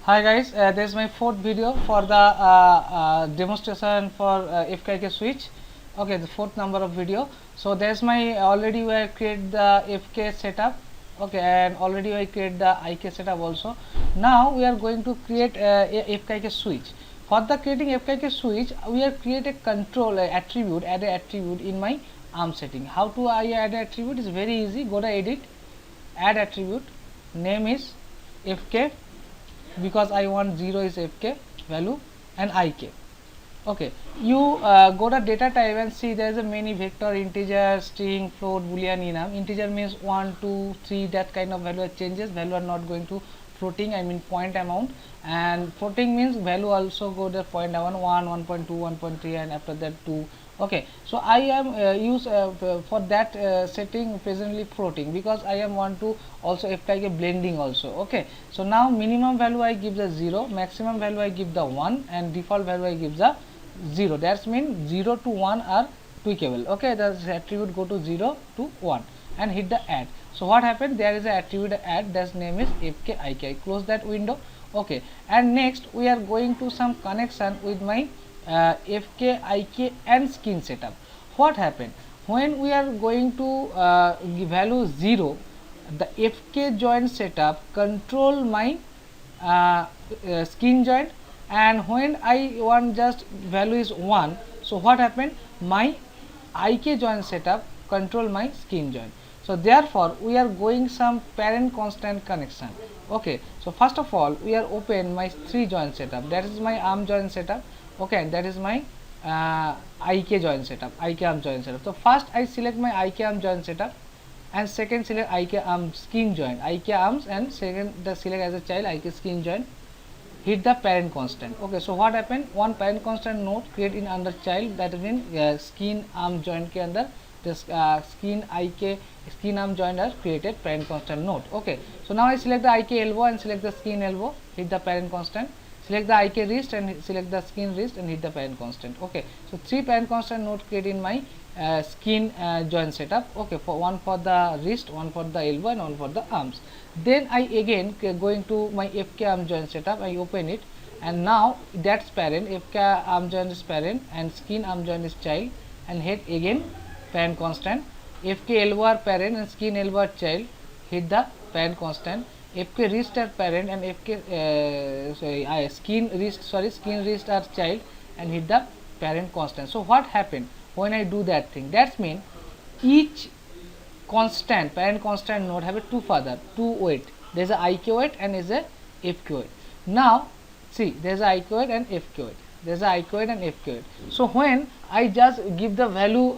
Hi guys, this is my fourth video for the demonstration for FKK switch. Okay, the fourth number of video. So there's my already we create the FK setup. Okay, and already I create the IK setup also. Now we are going to create a FKK switch. For the creating FKK switch, we are create a control attribute, add a attribute in my ARM setting. How to I add a attribute is very easy. Go to edit, add attribute, name is FK, because I want 0 is FK value and IK. Okay, you go to data type and see there is a many vector, integer, string, float, boolean, enum. Integer means 1, 2, 3, that kind of value changes. Value are not going to floating, I mean point amount, and floating means value also go the point amount 1, 1.2, 1.3, and after that 2. Okay, so I am use for that setting presently floating, because I am want to also FKK blending also. Okay, so now minimum value I give the 0, maximum value I give the 1, and default value I give the 0. That means 0 to 1 are tweakable. Okay, the attribute go to 0 to 1 and hit the add. So what happened, there is an attribute add, that's name is FKIK. I close that window. Okay, and next we are going to some connection with my FKIK and skin setup. What happened when we are going to give value 0, the FK joint setup control my skin joint, and when I want just value is 1, so what happened, my IK joint setup control my skin joint. So therefore we are going some parent constant connection. Okay, so first of all we are open my 3 joint setup, that is my ARM joint setup. Okay, and that is my IK joint setup, IK ARM joint setup. So first I select my IK ARM joint setup, and second select IK ARM skin joint, IK ARMs, and second the select as a child IK skin joint, hit the parent constant. Okay, so what happened, one parent constant node create in under child, that means skin ARM joint के अंदर this skin IK skin ARM joint are created parent constant node. Okay, so now I select the IK elbow and select the skin elbow, hit the parent constant, select the IK wrist and select the skin wrist and hit the parent constant. Okay, so 3 parent constant node create in my skin joint setup. Okay, for one for the wrist, one for the elbow, and one for the arms. Then I again going to my FK arm joint setup, I open it, and now that's parent, FK arm joint is parent and skin arm joint is child, and hit again parent constant, FK elbow are parent and skin elbow are child, hit the parent constant, FK wrist are parent and FK skin wrist are child, and hit the parent constant. So what happened when I do that thing, that means each constant parent constant node have a two weight, there is a IK weight and is a FK weight. Now see, there is a IK weight and FK weight, there is a IK weight and FK weight. So when I just give the value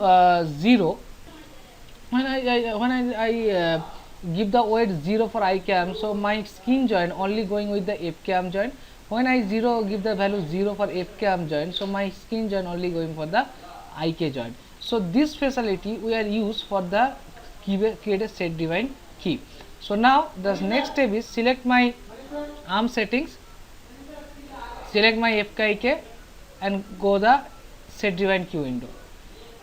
0, when I give the weight 0 for IK arm, so my skin joint only going with the FK arm joint. When I give the value 0 for FK arm joint, so my skin joint only going for the IK joint. So this facility we are used for the create a set define key. So now the next step is select my ARM settings, select my FKIK, and go the set define key window.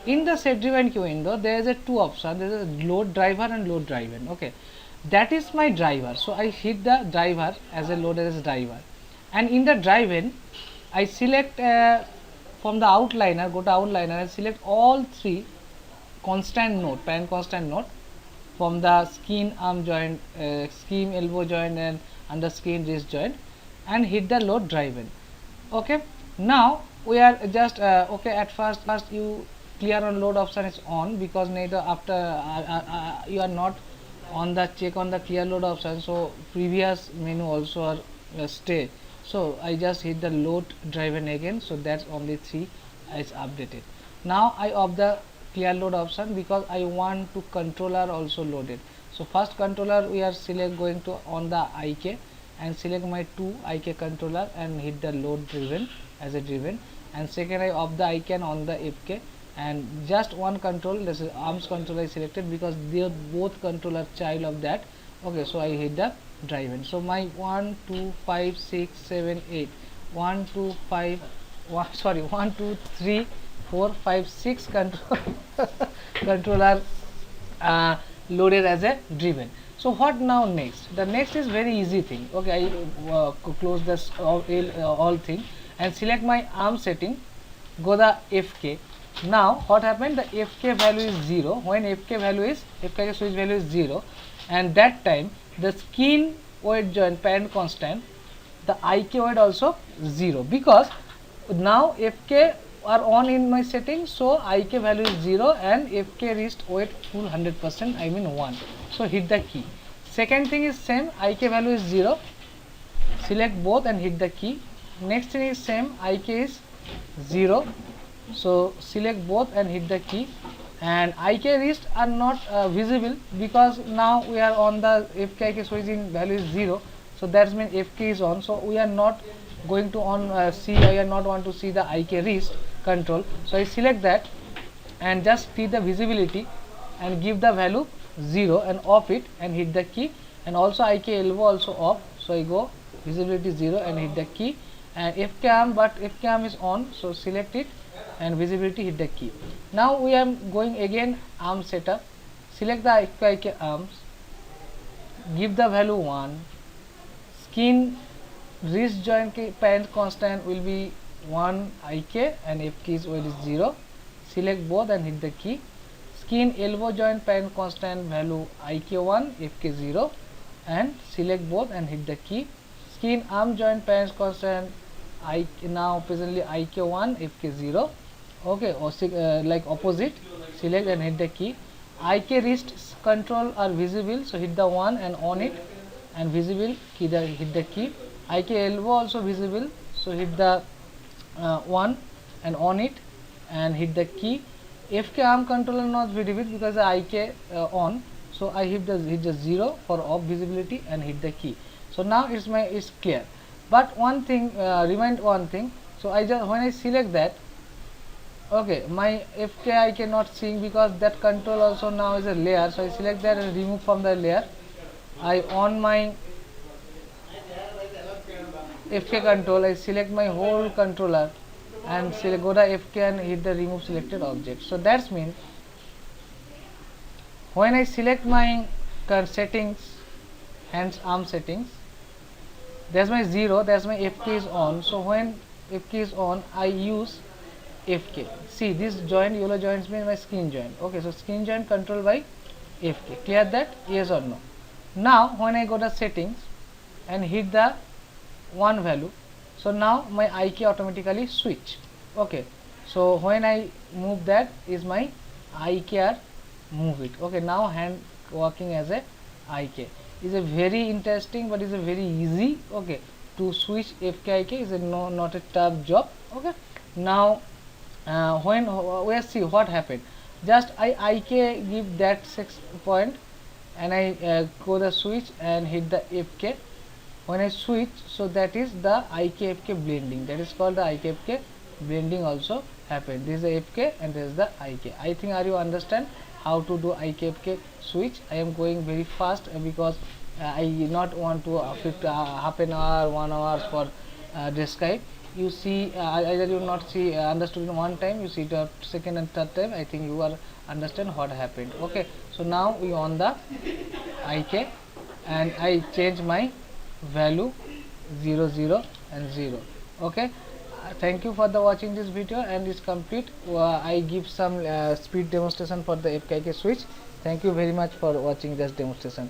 In the set driven queue window, there is a two options. There is a load driver and load driven. Okay, that is my driver. So I hit the driver as a load as a driver, and in the driven, I select from the outliner. Go to outliner and select all 3 constant node, parent constant node from the skin arm joint, skin elbow joint, and under skin wrist joint, and hit the load driven. Okay, now we are just okay. At first you clear on load option is on, because later after you are not on the check on the clear load option, so previous menu also are stay. So I just hit the load driven again, so that's only 3 is updated. Now I off the clear load option because I want to controller also loaded. So first controller we are select going to on the IK and select my 2 IK controller and hit the load driven as a driven, and second I off the IK and on the FK, and just one control, this is arms controller is selected because they are both controller child of that. Okay, so I hit the driven. So my 1 2 5 6 7 8 1 2 5 1 2 3 4 5 6 controller loaded as a driven. So what now next? The next is very easy thing. Okay, I close this all thing and select my arm setting, go the FK. Now what happened? The FK value is 0. When FK switch value is 0, and that time the skin weight joint parent constant, the IK weight also 0, because now FK are on in my setting, so IK value is 0 and FK reached weight full 100%, I mean 1. So hit the key. Second thing is same, IK value is 0, select both and hit the key. Next thing is same, IK is 0, so select both and hit the key. And IK reached are not visible, because now we are on the FK switching value is 0, so that means FK is on, so we are not going to on see, I not want to see the IK reached control. So I select that and just see the visibility and give the value 0 and off it and hit the key. And also IK elbow also off, so I go visibility 0 and hit the key. And FK arm, but FK arm is on, so select it and visibility, hit the key. Now we are going again arm setup, select the IK arms, give the value 1, skin wrist joint parent constant will be 1 IK and FK weight is 0, select both and hit the key. Skin elbow joint parent constant value IK 1, FK 0, and select both and hit the key. Skin arm joint parent constant now presently IK 1, FK 0, okay, or like opposite, select and hit the key. IK wrist control are visible, so hit the 1 and on it and visible, hit the key. IK elbow also visible, so hit the 1 and on it and hit the key. FK arm controller not visible because the IK on, so I hit the 0 for off visibility and hit the key. So now it's clear. But one thing, remind one thing. So I just when I select that, okay, my FK I cannot see because that control also now is a layer. So I select that and remove from the layer. I on my FK control, I select my whole controller and go to FK and hit the remove selected object. So that's means when I select my settings, hands arm settings, there's my 0, there's my FK is on. So when FK is on, I use FK. See, this joint, yellow joints means my skin joint. Okay, so skin joint controlled by FK. Clear that? Yes or no? Now when I go to settings and hit the 1 value, so now my IK automatically switch. Okay, so when I move that is my IKR move it. Okay, now hand working as a IK is a very interesting, but is a very easy, okay, to switch FK IK is a not a tough job. Okay, now when we see what happened, just I IK give that 6 point and I go the switch and hit the FK. When I switch, so that is the IK-FK blending, that is called the IK-FK blending also happened. This is the FK and this is the IK. I think are you understand how to do IK-FK switch? I am going very fast because I not want to half an hour, 1 hour for describe. You see, either you not see understood in one time, you see the second and third time, I think you are understand what happened. Okay, so now we on the IK and I change my value 0 0 and 0. Okay, thank you for the watching this video and it's complete. I give some speed demonstration for the FKK switch. Thank you very much for watching this demonstration.